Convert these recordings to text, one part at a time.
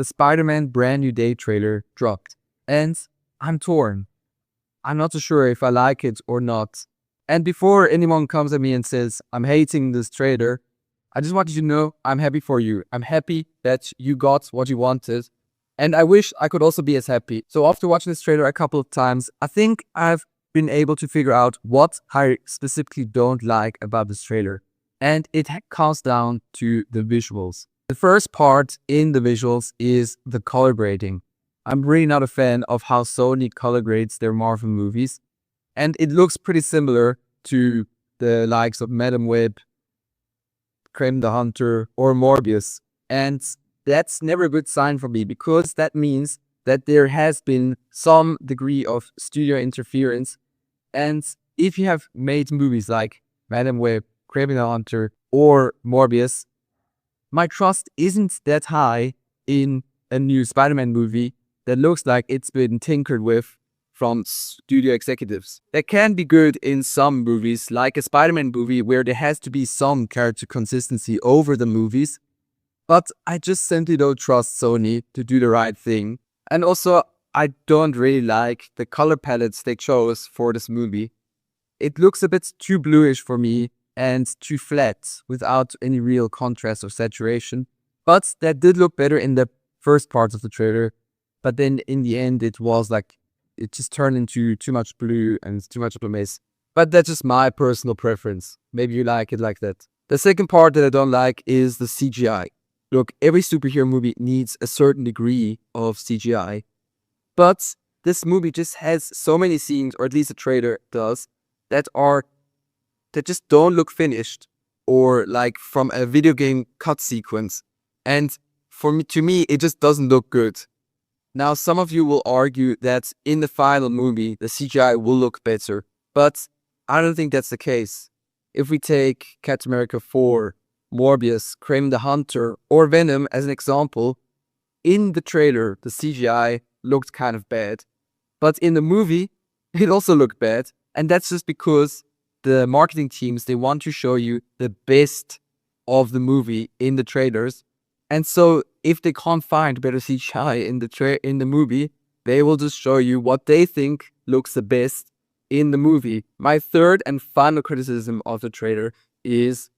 the Spider-Man Brand New Day trailer dropped. And I'm torn. I'm not so sure if I like it or not. And before anyone comes at me and says, I'm hating this trailer, I just want you to know I'm happy for you. I'm happy that you got what you wanted. And I wish I could also be as happy. So after watching this trailer a couple of times, I think I've been able to figure out what I specifically don't like about this trailer. And it comes down to the visuals. The first part in the visuals is the color grading. I'm really not a fan of how Sony color grades their Marvel movies. And it looks pretty similar to the likes of Madam Web, Kern the Hunter, or Morbius. And that's never a good sign for me, because that means that there has been some degree of studio interference. And if you have made movies like Madam Web, Kraven the Hunter, or Morbius, my trust isn't that high in a new Spider-Man movie that looks like it's been tinkered with from studio executives. That can be good in some movies, like a Spider-Man movie where there has to be some character consistency over the movies. But I just simply don't trust Sony to do the right thing. And also, I don't really like the color palettes they chose for this movie. It looks a bit too bluish for me and too flat without any real contrast or saturation. But that did look better in the first parts of the trailer. But then in the end, it was like, it just turned into too much blue and too much of a mess. But that's just my personal preference. Maybe you like it like that. The second part that I don't like is the CGI. Look, every superhero movie needs a certain degree of CGI. But this movie just has so many scenes, or at least the trailer does, that just don't look finished, or like from a video game cut sequence. And to me, it just doesn't look good. Now, some of you will argue that in the final movie, the CGI will look better, but I don't think that's the case. If we take Captain America 4, Morbius, Kraven the Hunter, or Venom as an example, in the trailer, the CGI looked kind of bad. But in the movie, it also looked bad. And that's just because the marketing teams, they want to show you the best of the movie in the trailers. And so if they can't find better CGI in the movie, they will just show you what they think looks the best in the movie. My third and final criticism of the trailer is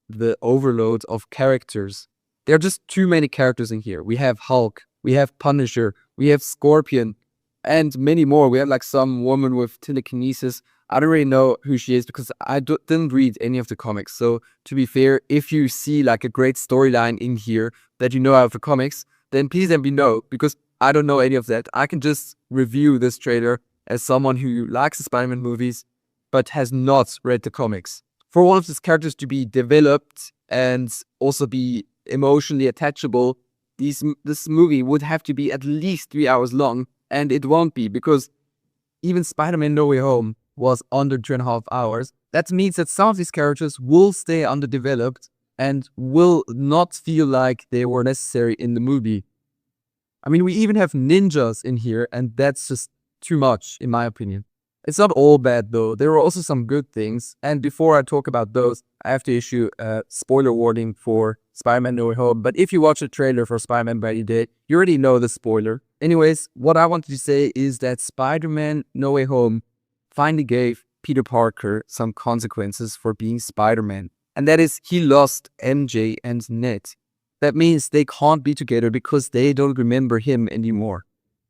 the overload of characters. There are just too many characters in here. We have Hulk, we have Punisher, we have Scorpion, and many more. We have like some woman with telekinesis. I don't really know who she is because I didn't read any of the comics. So to be fair, if you see like a great storyline in here that you know out of the comics, then please let me know, because I don't know any of that. I can just review this trailer as someone who likes the Spider-Man movies but has not read the comics. For all of these characters to be developed and also be emotionally attachable, this movie would have to be at least 3 hours long, and it won't be, because even Spider-Man No Way Home was under 2.5 hours. That means that some of these characters will stay underdeveloped and will not feel like they were necessary in the movie. I mean, we even have ninjas in here, and that's just too much, in my opinion. It's not all bad, though. There are also some good things. And before I talk about those, I have to issue a spoiler warning for Spider-Man No Way Home. But if you watch the trailer for Spider-Man Brand New Day, you already know the spoiler. Anyways, what I wanted to say is that Spider-Man No Way Home finally gave Peter Parker some consequences for being Spider-Man. And that is, he lost MJ and Ned. That means they can't be together because they don't remember him anymore.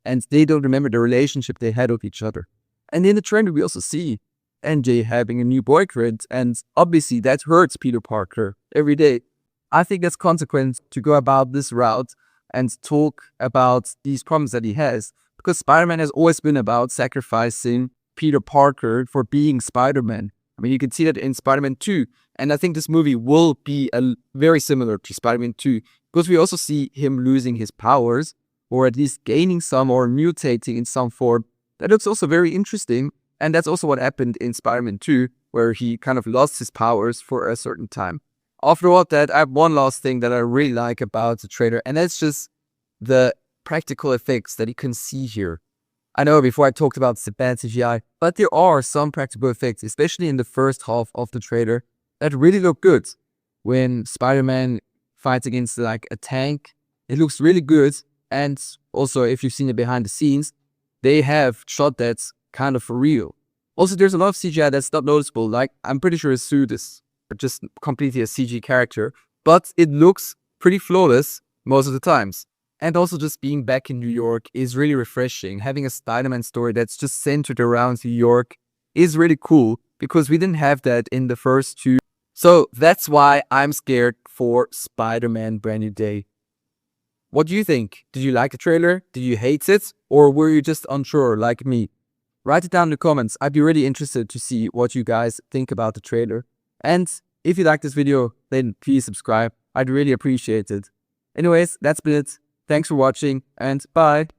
And they don't remember the relationship they had with each other. And in the trailer, we also see MJ having a new boyfriend. And obviously, that hurts Peter Parker every day. I think that's consequent to go about this route and talk about these problems that he has. Because Spider-Man has always been about sacrificing Peter Parker for being Spider-Man. I mean, you can see that in Spider-Man 2. And I think this movie will be very similar to Spider-Man 2. Because we also see him losing his powers, or at least gaining some, or mutating in some form. That looks also very interesting. And that's also what happened in Spider-Man 2, where he kind of lost his powers for a certain time. After all that, I have one last thing that I really like about the trailer, and that's just the practical effects that you can see here. I know before I talked about the bad CGI, but there are some practical effects, especially in the first half of the trailer, that really look good. When Spider-Man fights against like a tank, it looks really good. And also, if you've seen it behind the scenes, they have shot that kind of for real. Also, there's a lot of CGI that's not noticeable. Like, I'm pretty sure his suit is just completely a CG character, but it looks pretty flawless most of the times. And also, just being back in New York is really refreshing. Having a Spider-Man story that's just centered around New York is really cool, because we didn't have that in the first two. So that's why I'm scared for Spider-Man Brand New Day. What do you think? Did you like the trailer? Did you hate it? Or were you just unsure like me? Write it down in the comments. I'd be really interested to see what you guys think about the trailer. And if you like this video, then please subscribe. I'd really appreciate it. Anyways, that's been it. Thanks for watching, and bye.